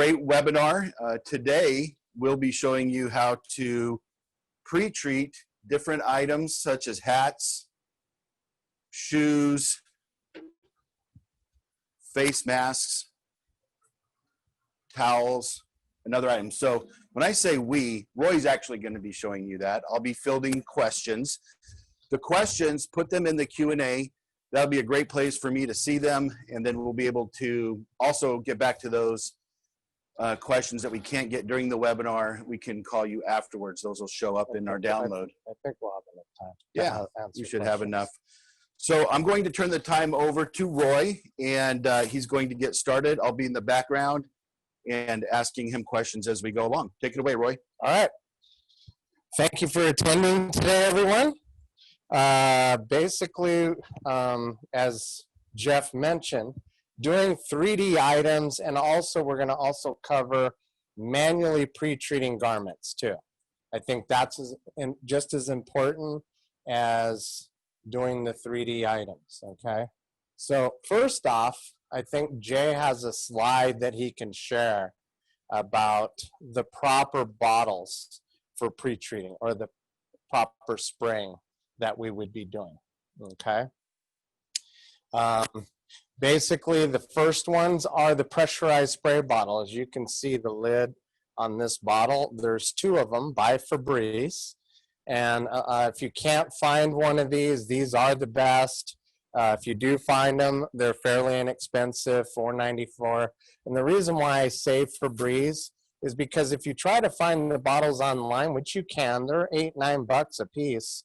great webinar. Today, we'll be showing you how to pre-treat different items such as hats, shoes, face masks, towels, and other items. So when I say we, Roy's actually going to be showing you that. I'll be fielding questions. The questions, put them in the Q&A. That'll be a great place for me to see them, and then we'll be able to also get back to those questions that we can't get during the webinar. We can call you afterwards. Those will show up in our download. I think we'll have enough time. Yeah, you should have enough. So I'm going to turn the time over to Roy, and he's going to get started. I'll be in the background and asking him questions as we go along. Take it away, Roy. All right. Thank you for attending today, everyone. Basically, as Jeff mentioned, doing 3D items, and also we're going to also cover manually pre-treating garments too. I think that's just as important as doing the 3D items, okay? So first off, I think Jay has a slide that he can share about the proper bottles for pre-treating, or the proper spraying that we would be doing, okay? Basically, the first ones are the pressurized spray bottle. As you can see, the lid on this bottle, there's two of them by Febreze. And if you can't find one of these are the best. If you do find them, they're fairly inexpensive, $4.94. And the reason why I say Febreze is because if you try to find the bottles online, which you can, they're $8, $9 a piece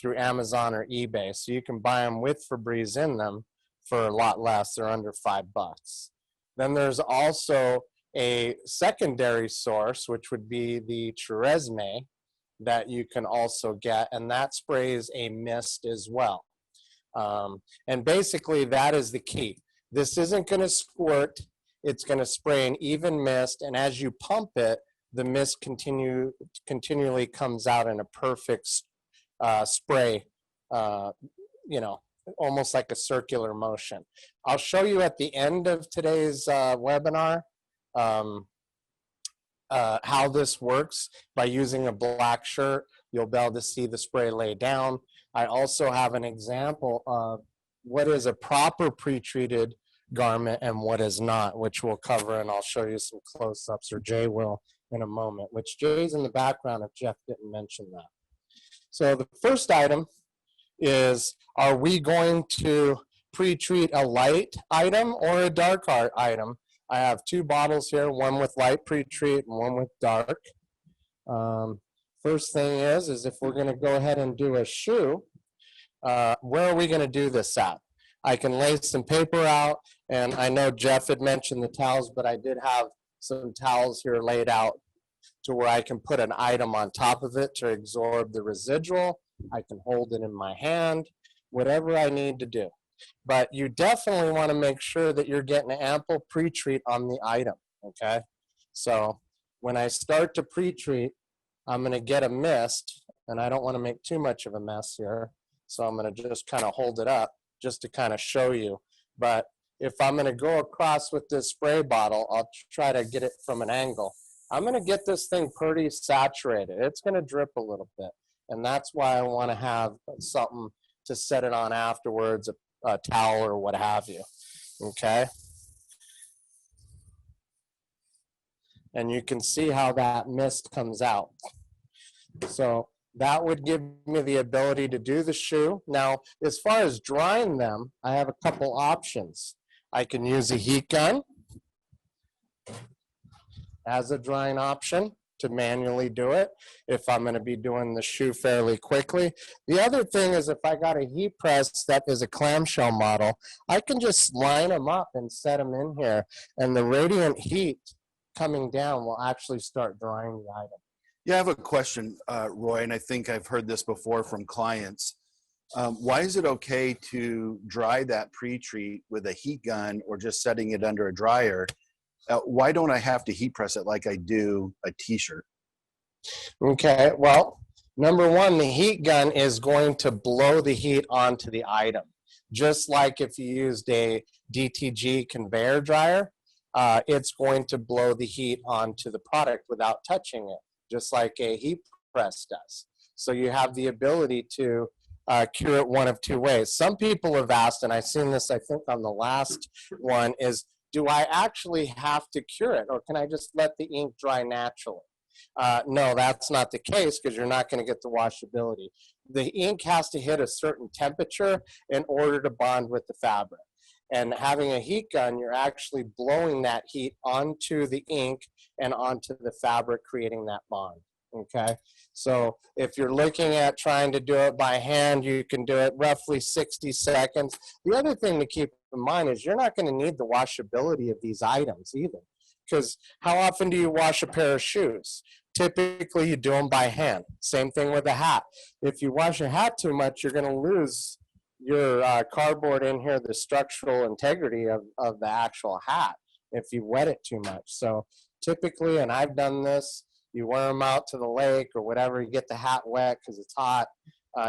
through Amazon or eBay. So you can buy them with Febreze in them for a lot less. They're under $5. Then there's also a secondary source, which would be the Tresemme, that you can also get, and that sprays a mist as well. And basically that is the key. This isn't going to squirt, it's going to spray an even mist, and as you pump it, the mist continually comes out in a perfect spray, you know, almost like a circular motion. I'll show you at the end of today's webinar how this works. By using a black shirt, you'll be able to see the spray lay down. I also have an example of what is a proper pre-treated garment and what is not, which we'll cover, and I'll show you some close-ups, or Jay will in a moment, which Jay's in the background if Jeff didn't mention that. So the first item is, are we going to pre-treat a light item or a dark art item? I have two bottles here, one with light pre-treat and one with dark. First thing is if we're going to go ahead and do a shoe, where are we going to do this at? I can lay some paper out, and I know Jeff had mentioned the towels, but I did have some towels here laid out to where I can put an item on top of it to absorb the residual. I can hold it in my hand, whatever I need to do. But you definitely want to make sure that you're getting ample pre-treat on the item, okay? So when I start to pre-treat, I'm going to get a mist, and I don't want to make too much of a mess here, so I'm going to just kind of hold it up just to kind of show you. But if I'm going to go across with this spray bottle, I'll try to get it from an angle. I'm going to get this thing pretty saturated. It's going to drip a little bit, and that's why I want to have something to set it on afterwards, a towel or what have you, okay? And you can see how that mist comes out. So that would give me the ability to do the shoe. Now, as far as drying them, I have a couple options. I can use a heat gun as a drying option to manually do it if I'm going to be doing the shoe fairly quickly. The other thing is, if I got a heat press that is a clamshell model, I can just line them up and set them in here, and the radiant heat coming down will actually start drying the item. Yeah, I have a question, Roy, and I think I've heard this before from clients. Why is it okay to dry that pre-treat with a heat gun or just setting it under a dryer? Why don't I have to heat press it like I do a t-shirt? Okay, well, number one, the heat gun is going to blow the heat onto the item. Just like if you used a DTG conveyor dryer, it's going to blow the heat onto the product without touching it, just like a heat press does. So you have the ability to cure it one of two ways. Some people have asked, and I've seen this, I think, on the last one, is do I actually have to cure it, or can I just let the ink dry naturally? No, that's not the case, because you're not going to get the washability. The ink has to hit a certain temperature in order to bond with the fabric. And having a heat gun, you're actually blowing that heat onto the ink and onto the fabric, creating that bond. Okay, so if you're looking at trying to do it by hand, you can do it roughly 60 seconds. The other thing to keep in mind is you're not going to need the washability of these items either, because how often do you wash a pair of shoes? Typically, you do them by hand. Same thing with a hat. If you wash a hat too much, you're going to lose your cardboard in here, the structural integrity of the actual hat if you wet it too much. So typically, and I've done this, you wear them out to the lake or whatever, you get the hat wet because it's hot,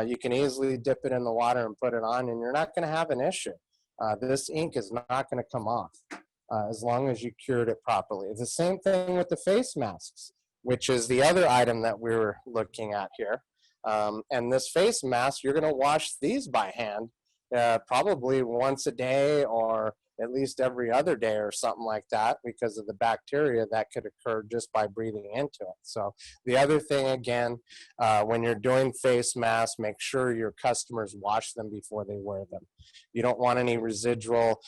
you can easily dip it in the water and put it on, and you're not going to have an issue. This ink is not going to come off as long as you cured it properly. It's the same thing with the face masks, which is the other item that we were looking at here. And this face mask, you're going to wash these by hand probably once a day or at least every other day or something like that, because of the bacteria that could occur just by breathing into it. So the other thing, again, when you're doing face masks, make sure your customers wash them before they wear them. You don't want any residual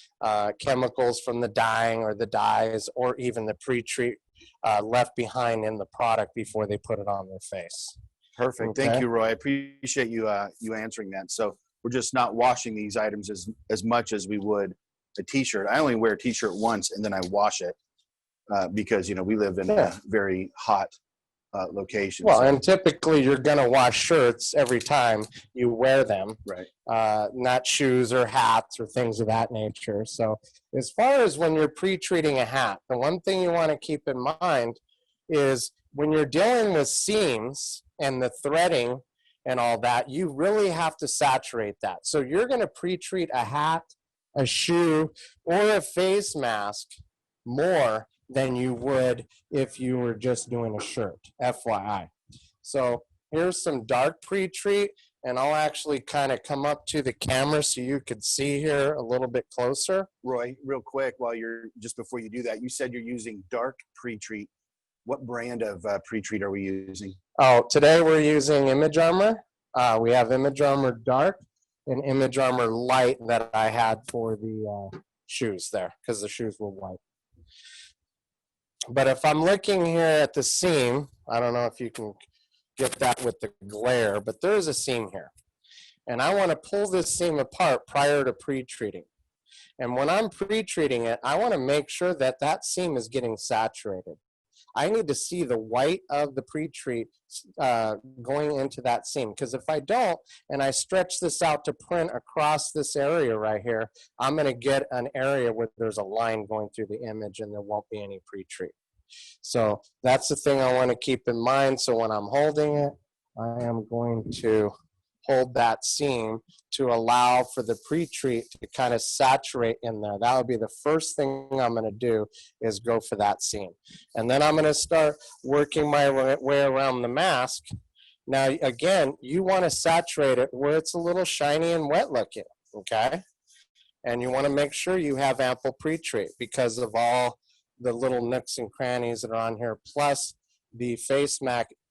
chemicals from the dyeing or the dyes or even the pre-treat left behind in the product before they put it on their face. Perfect. Okay. Thank you, Roy. I appreciate you you answering that. So we're just not washing these items as much as we would a t-shirt. I only wear a t-shirt once and then I wash it because, you know, we live in a very hot location. Well, so. and typically you're going to wash shirts every time you wear them, Right. not shoes or hats or things of that nature. So as far as when you're pre-treating a hat, the one thing you want to keep in mind is when you're dealing with seams and the threading and all that, you really have to saturate that. So you're going to pre-treat a hat, a shoe, or a face mask more than you would if you were just doing a shirt, FYI. So here's some dark pre-treat, and I'll actually kind of come up to the camera so you could see here a little bit closer. Roy, real quick, just before you do that, you said you're using dark pre-treat. What brand of pre-treat are we using? Oh, today we're using Image Armor. We have Image Armor Dark and Image Armor Light that I had for the shoes there, because the shoes were white. But if I'm looking here at the seam, I don't know if you can get that with the glare, but there is a seam here. And I want to pull this seam apart prior to pre-treating. And when I'm pre-treating it, I want to make sure that that seam is getting saturated. I need to see the white of the pre-treat going into that seam, because if I don't, and I stretch this out to print across this area right here, I'm going to get an area where there's a line going through the image and there won't be any pre-treat. So that's the thing I want to keep in mind. So when I'm holding it, I am going to hold that seam to allow for the pre-treat to kind of saturate in there. That would be the first thing I'm going to do, is go for that seam. And then I'm going to start working my way around the mask. Now, again, you want to saturate it where it's a little shiny and wet looking, okay? And you want to make sure you have ample pre-treat because of all the little nooks and crannies that are on here. Plus, the face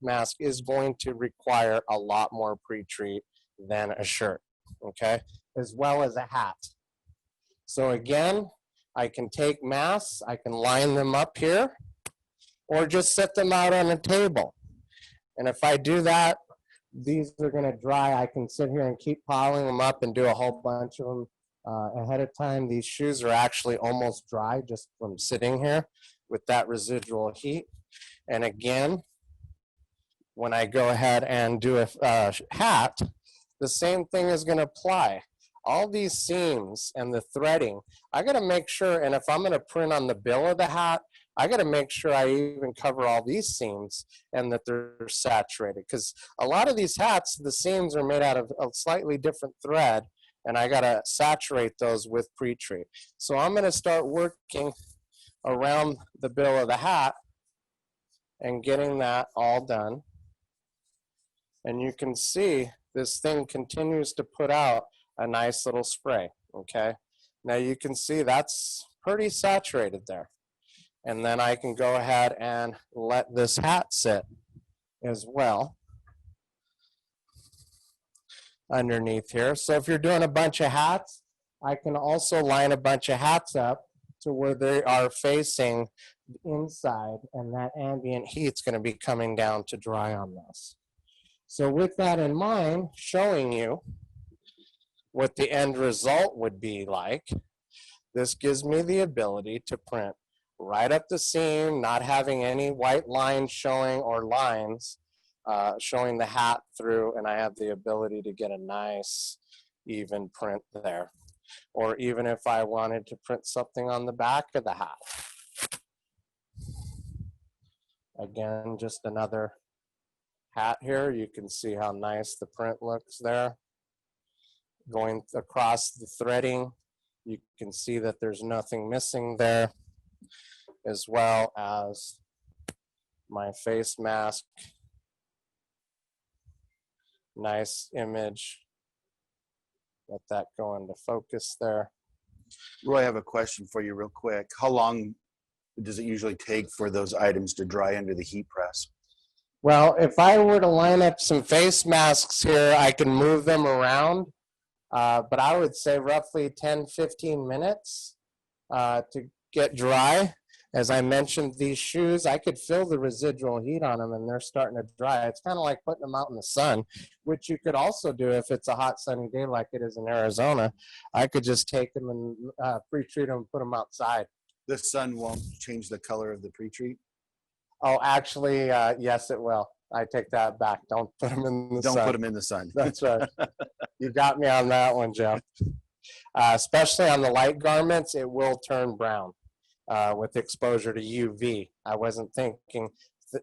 mask is going to require a lot more pre-treat than a shirt, okay? As well as a hat. So again, I can take masks, I can line them up here, or just set them out on a table. And if I do that, these are gonna dry. I can sit here and keep piling them up and do a whole bunch of them ahead of time. These shoes are actually almost dry just from sitting here with that residual heat. And again, when I go ahead and do a hat, the same thing is going to apply. All these seams and the threading, I got to make sure, and if I'm going to print on the bill of the hat, I got to make sure I even cover all these seams and that they're saturated. Because a lot of these hats, the seams are made out of a slightly different thread, and I got to saturate those with pre-treat. So I'm going to start working around the bill of the hat and getting that all done. And you can see this thing continues to put out a nice little spray, okay? Now you can see that's pretty saturated there. And then I can go ahead and let this hat sit as well underneath here. So if you're doing a bunch of hats, I can also line a bunch of hats up to where they are facing inside, and that ambient heat's going to be coming down to dry on this. So with that in mind, showing you what the end result would be like, this gives me the ability to print right up the seam, not having any white lines showing or lines showing the hat through, and I have the ability to get a nice even print there. Or even if I wanted to print something on the back of the hat. Again, just another hat here. You can see how nice the print looks there. Going across the threading, you can see that there's nothing missing there, as well as my face mask. Nice image. Let that go into focus there. Roy, I have a question for you real quick. How long does it usually take for those items to dry under the heat press? Well, if I were to line up some face masks here, I can move them around, but I would say roughly 10-15 minutes to get dry. As I mentioned, these shoes, I could feel the residual heat on them and they're starting to dry. It's kind of like putting them out in the sun, which you could also do if it's a hot sunny day like it is in Arizona. I could just take them and pre-treat them and put them outside. The sun won't change the color of the pre-treat? Oh, actually, yes, it will. I take that back. Don't put them in the sun. Don't put them in the sun. That's right. You got me on that one, Jeff. Especially on the light garments, it will turn brown. With exposure to UV. I wasn't thinking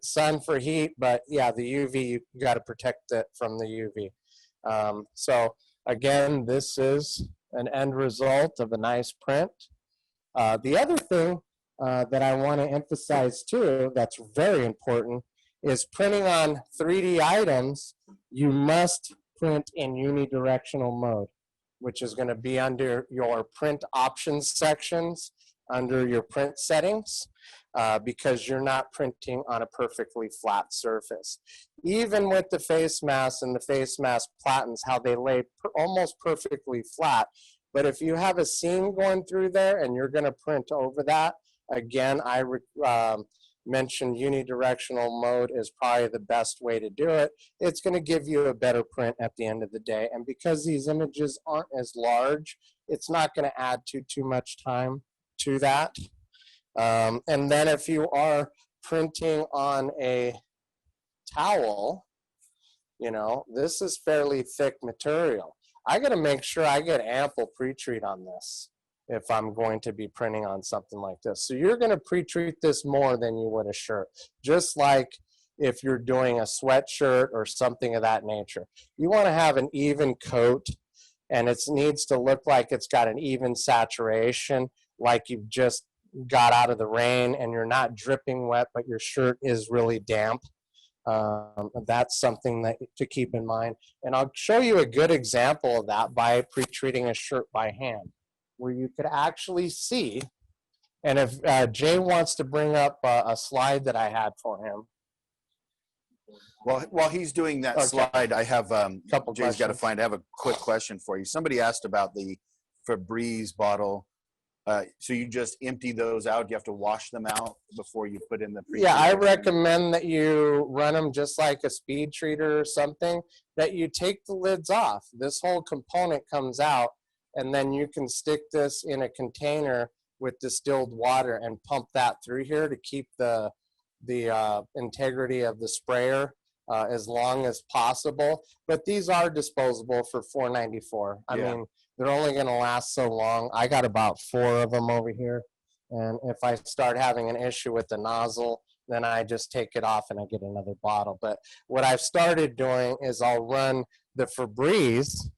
sun for heat, but yeah, the UV, you got to protect it from the UV. So again, this is an end result of a nice print. The other thing that I want to emphasize too, that's very important, is printing on 3D items, you must print in unidirectional mode, which is going to be under your print options sections, under your print settings, because you're not printing on a perfectly flat surface. Even with the face mask and the face mask platens, how they lay almost perfectly flat, but if you have a seam going through there and you're gonna print over that, again, I mentioned unidirectional mode is probably the best way to do it. It's gonna give you a better print at the end of the day, and because these images aren't as large, it's not gonna add too much time to that. And then if you are printing on a towel, you know, this is fairly thick material. I got to make sure I get ample pre-treat on this if I'm going to be printing on something like this. So you're going to pre-treat this more than you would a shirt, just like if you're doing a sweatshirt or something of that nature. You want to have an even coat, and it needs to look like it's got an even saturation, like you've just got out of the rain and you're not dripping wet, but your shirt is really damp. That's something that to keep in mind. And I'll show you a good example of that by pre-treating a shirt by hand, where you could actually see, and if Jay wants to bring up a slide that I had for him. Well, while he's doing that slide, I have Jay's got to find. I have a quick question for you. Somebody asked about the Febreze bottle. So you just empty those out? You have to wash them out before you put in the pre-treat? Yeah, I recommend that you run them just like a speed treater or something, that you take the lids off. This whole component comes out, and then you can stick this in a container with distilled water and pump that through here to keep the integrity of the sprayer as long as possible. But these are disposable for $4.94. I mean, they're only going to last so long. I got about 4 of them over here. And if I start having an issue with the nozzle, then I just take it off and I get another bottle. But what I've started doing is I'll run the Febreze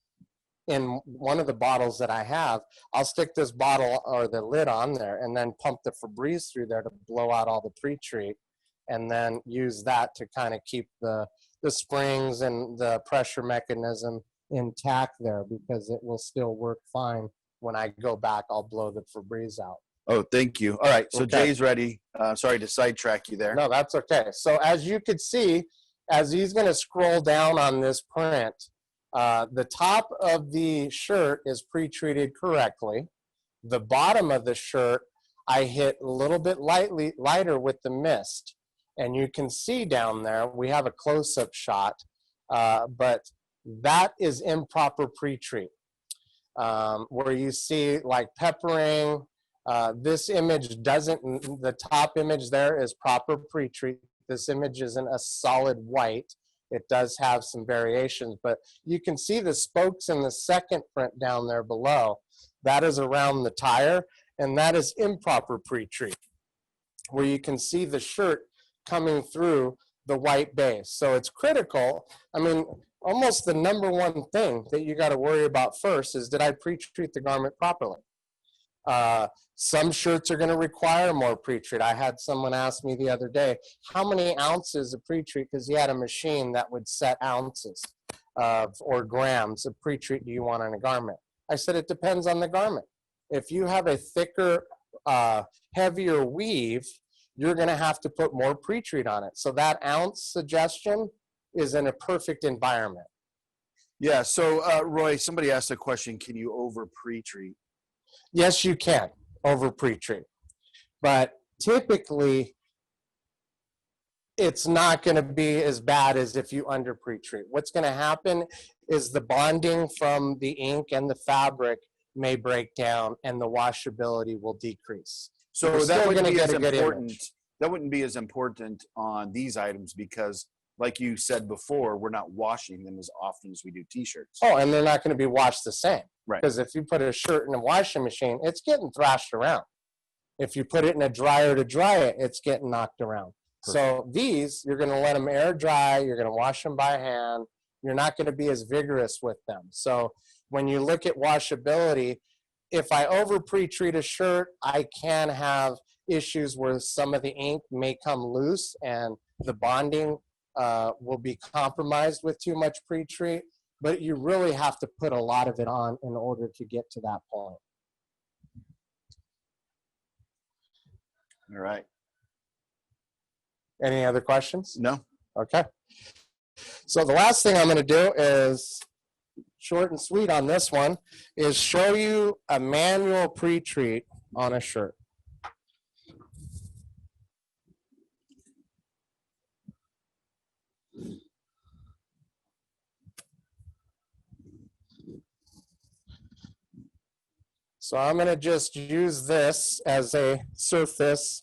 in one of the bottles that I have, I'll stick this bottle or the lid on there and then pump the Febreze through there to blow out all the pre-treat, and then use that to kind of keep the springs and the pressure mechanism intact there, because it will still work fine. When I go back, I'll blow the Febreze out. Oh, thank you. All right, so Okay. Jay's ready. Sorry to sidetrack you there. No, that's okay. So as you could see, as he's going to scroll down on this print, the top of the shirt is pre-treated correctly. The bottom of the shirt, I hit a little bit lighter with the mist. And you can see down there, we have a close-up shot, but that is improper pre-treat. Where you see like peppering, this image doesn't, the top image there is proper pre-treat. This image isn't a solid white. It does have some variations, but you can see the spokes in the second print down there below. That is around the tire, and that is improper pre-treat, where you can see the shirt coming through the white base. So it's critical. I mean, almost the number one thing that you got to worry about first is, did I pre-treat the garment properly? Some shirts are going to require more pre-treat. I had someone ask me the other day, how many ounces of pre-treat, because he had a machine that would set ounces or grams of pre-treat do you want on a garment. I said, it depends on the garment. If you have a thicker, heavier weave, you're going to have to put more pre-treat on it. So that ounce suggestion is in a perfect environment. Yeah, so Roy, somebody asked a question, can you over pre-treat? Yes, you can over pre-treat, but typically it's not going to be as bad as if you under pre-treat. What's going to happen is the bonding from the ink and the fabric may break down and the washability will decrease. So You're that still wouldn't gonna be get as a good important. image. That wouldn't be as important on these items because, like you said before, we're not washing them as often as we do t-shirts. Oh, and they're not going to be washed the same. Right. Because if you put a shirt in a washing machine, it's getting thrashed around. If you put it in a dryer to dry it, it's getting knocked around. Perfect. So these, you're going to let them air dry. You're going to wash them by hand. You're not going to be as vigorous with them. So when you look at washability, if I over pre-treat a shirt, I can have issues where some of the ink may come loose and the bonding will be compromised with too much pre-treat, but you really have to put a lot of it on in order to get to that point. All right. Any other questions? No. Okay. So the last thing I'm going to do is, short and sweet on this one, is show you a manual pre-treat on a shirt. So I'm going to just use this as a surface.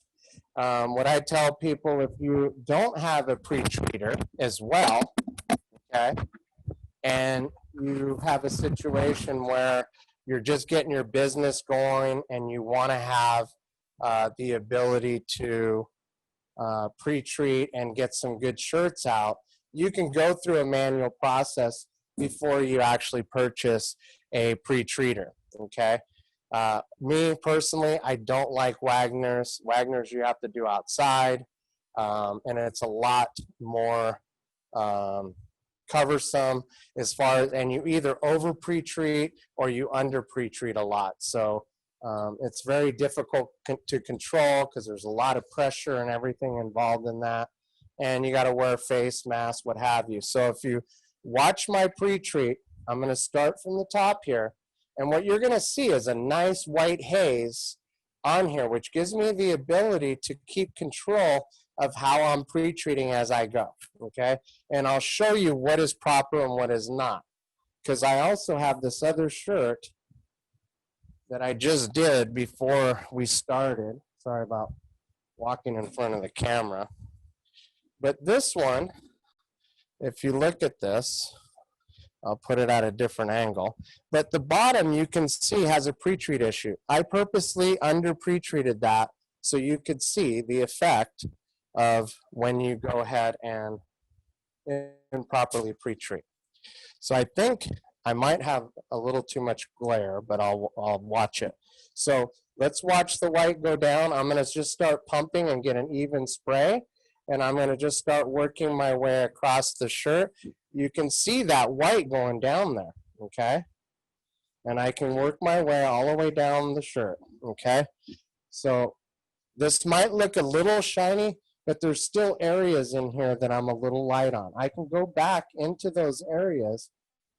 What I tell people, if you don't have a pre-treater as well, okay, and you have a situation where you're just getting your business going and you want to have the ability to pre-treat and get some good shirts out, you can go through a manual process before you actually purchase a pre-treater, okay? Me personally, I don't like Wagner's. Wagner's you have to do outside, and it's a lot more cumbersome as far as, and you either over pre-treat or you under pre-treat a lot. So it's very difficult to control because there's a lot of pressure and everything involved in that. And you got to wear a face mask, what have you. So if you watch my pre-treat, I'm going to start from the top here. And what you're going to see is a nice white haze on here, which gives me the ability to keep control of how I'm pre-treating as I go, okay? And I'll show you what is proper and what is not. Because I also have this other shirt that I just did before we started. Sorry about walking in front of the camera. But this one, if you look at this, I'll put it at a different angle. But the bottom, you can see, has a pre-treat issue. I purposely under pre-treated that so you could see the effect of when you go ahead and improperly pre-treat. So I think I might have a little too much glare, but I'll watch it. So let's watch the white go down. I'm going to just start pumping and get an even spray. And I'm going to just start working my way across the shirt. You can see that white going down there, okay? And I can work my way all the way down the shirt, okay? So this might look a little shiny, but there's still areas in here that I'm a little light on. I can go back into those areas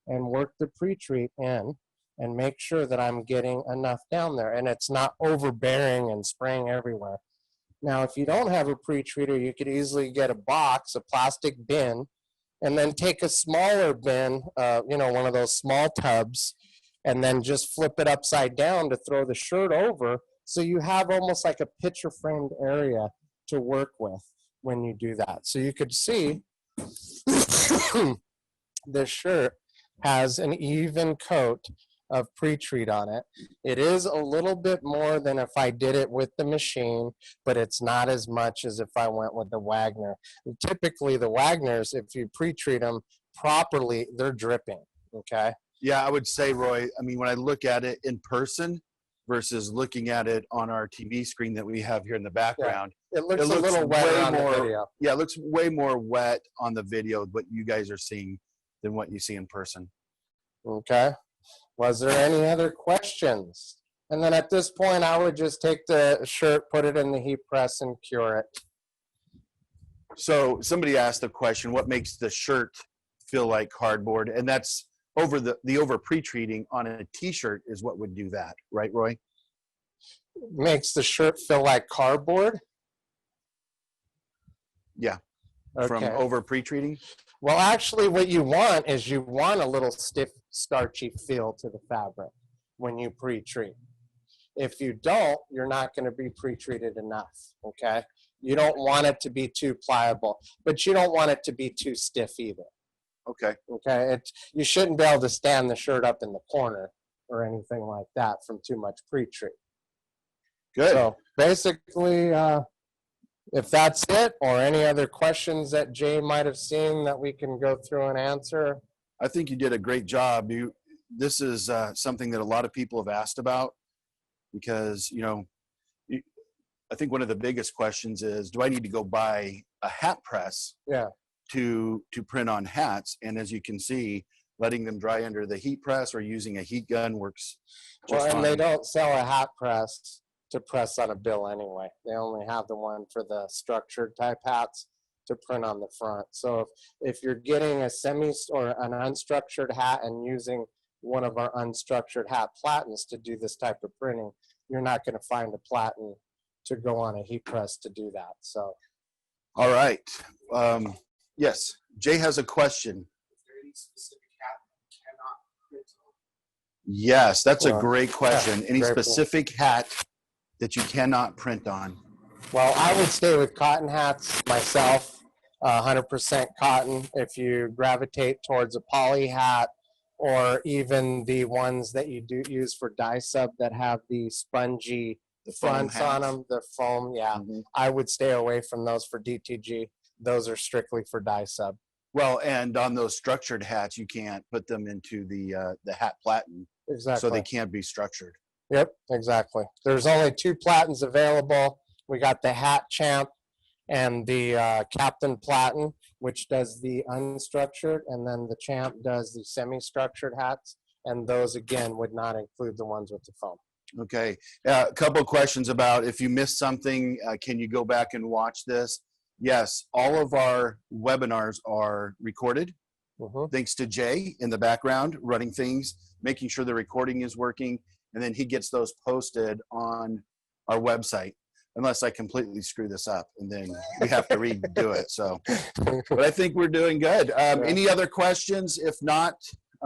and work the pre-treat in and make sure that I'm getting enough down there and it's not overbearing and spraying everywhere. Now, if you don't have a pre-treater, you could easily get a box, a plastic bin, and then take a smaller bin, one of those small tubs, and then just flip it upside down to throw the shirt over, so you have almost like a picture framed area to work with when you do that. So you could see this shirt has an even coat of pre-treat on it. It is a little bit more than if I did it with the machine, but it's not as much as if I went with the Wagner. And typically the Wagners, if you pre-treat them properly, they're dripping, okay? Yeah, I would say, Roy, I mean, when I look at it in person versus looking at it on our TV screen that we have here in the background, it looks a little wetter on the video. Yeah, it looks way more wet on the video, what you guys are seeing, than what you see in person. Okay. Was there any other questions? And then at this point, I would just take the shirt, put it in the heat press, and cure it. So somebody asked the question, what makes the shirt feel like cardboard? And that's over the over pre-treating on a t-shirt is what would do that, right, Roy? Makes the shirt feel like cardboard? Yeah, okay. From over pre-treating? Well, actually, what you want is you want a little stiff, starchy feel to the fabric when you pre-treat. If you don't, you're not going to be pre-treated enough, okay? You don't want it to be too pliable, but you don't want it to be too stiff either. Okay. Okay, you shouldn't be able to stand the shirt up in the corner or anything like that from too much pre-treat. Good. So basically, if that's it, or any other questions that Jay might have seen that we can go through and answer. I think you did a great job. This is something that a lot of people have asked about because, I think one of the biggest questions is, do I need to go buy a hat press to print on hats? And as you can see, letting them dry under the heat press or using a heat gun works just fine. And they don't sell a hat press to press on a bill anyway. They only have the one for the structured type hats to print on the front. So if you're getting a semi or an unstructured hat and using one of our unstructured hat platens to do this type of printing, you're not going to find a platen to go on a heat press to do that. So, all right. Yes, Jay has a question. Is there any specific hat that cannot print on? Yes, that's a great question. Any very specific hat that you cannot print on? Well, I would stay with cotton hats myself, 100% cotton. If you gravitate towards a poly hat, or even the ones that you do use for dye sub that have the spongy fronts on them, the foam, I would stay away from those for DTG. Those are strictly for dye sub. Well, and on those structured hats, you can't put them into the hat platen. Exactly. So they can't be structured. Yep, exactly. There's only 2 platens available. We got the Hat Champ and the Captain Platen, which does the unstructured, and then the Champ does the semi-structured hats, and those, again, would not include the ones with the foam. Okay. A couple of questions about if you missed something, can you go back and watch this? Yes, all of our webinars are recorded. Thanks to Jay in the background, running things, making sure the recording is working, and then he gets those posted on our website, unless I completely screw this up, and then we have to redo it. So, but I think we're doing good. Any other questions? If not,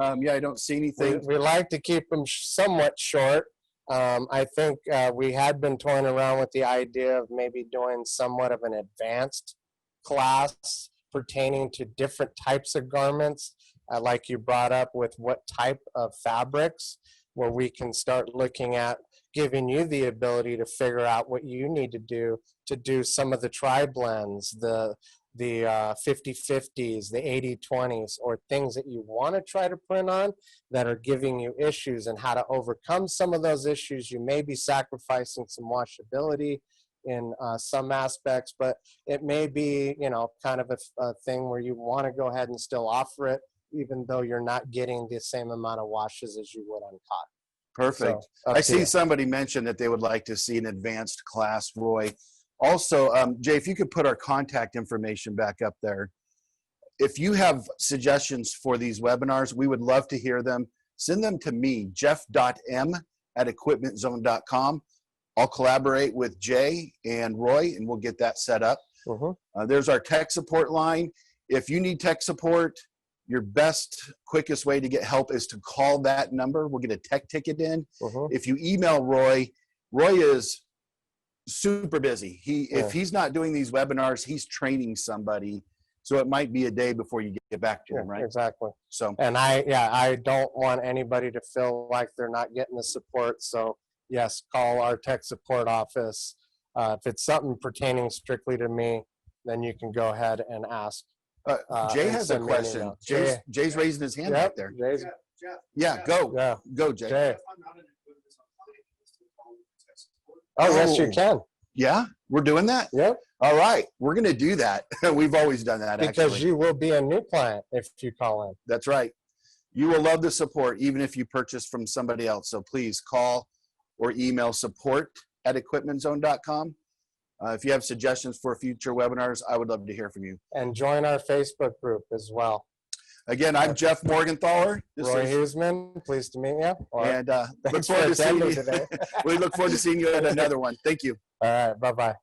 I don't see anything. We like to keep them somewhat short. I think we had been toying around with the idea of maybe doing somewhat of an advanced class pertaining to different types of garments, like you brought up with what type of fabrics, where we can start looking at giving you the ability to figure out what you need to do some of the tri-blends, the the 50/50s, the 80/20s, or things that you want to try to print on that are giving you issues, and how to overcome some of those issues. You may be sacrificing some washability in some aspects, but it may be, you know, kind of a thing where you want to go ahead and still offer it, even though you're not getting the same amount of washes as you would on cotton. Perfect. So, up I to see you. somebody mention that they would like to see an advanced class, Roy. Also, Jay, if you could put our contact information back up there. If you have suggestions for these webinars, we would love to hear them. Send them to me, jeff.m@equipmentzone.com. I'll collaborate with Jay and Roy, and we'll get that set up. There's our tech support line. If you need tech support, your best, quickest way to get help is to call that number. We'll get a tech ticket in. If you email Roy, Roy is super busy. If he's not doing these webinars, he's training somebody. So it might be a day before you get back to him, right? Exactly. So, and I don't want anybody to feel like they're not getting the support. So yes, call our tech support office. If it's something pertaining strictly to me, then you can go ahead and ask. Jay and has a send me an question. email. Jay's raising his hand back there. Jay's, Jeff, Yeah, go. yeah. Go, Jay. Jay. if I'm not an equipment client, can I still call the tech support? Oh, yes, you Oh. can. Yeah, we're doing that? Yep. All right, we're going to do that. We've always done that, Because actually. you will be a new client if you call in. That's right. You will love the support, even if you purchase from somebody else. So please call or email support@equipmentzone.com. If you have suggestions for future webinars, I would love to hear from you. And join our Facebook group as well. Again, I'm Jeff Morgenthaler. Roy Huseman, pleased to meet you. And look Thanks for forward to seeing attending you. today. We look forward to seeing you at another one. Thank you. All right, bye-bye.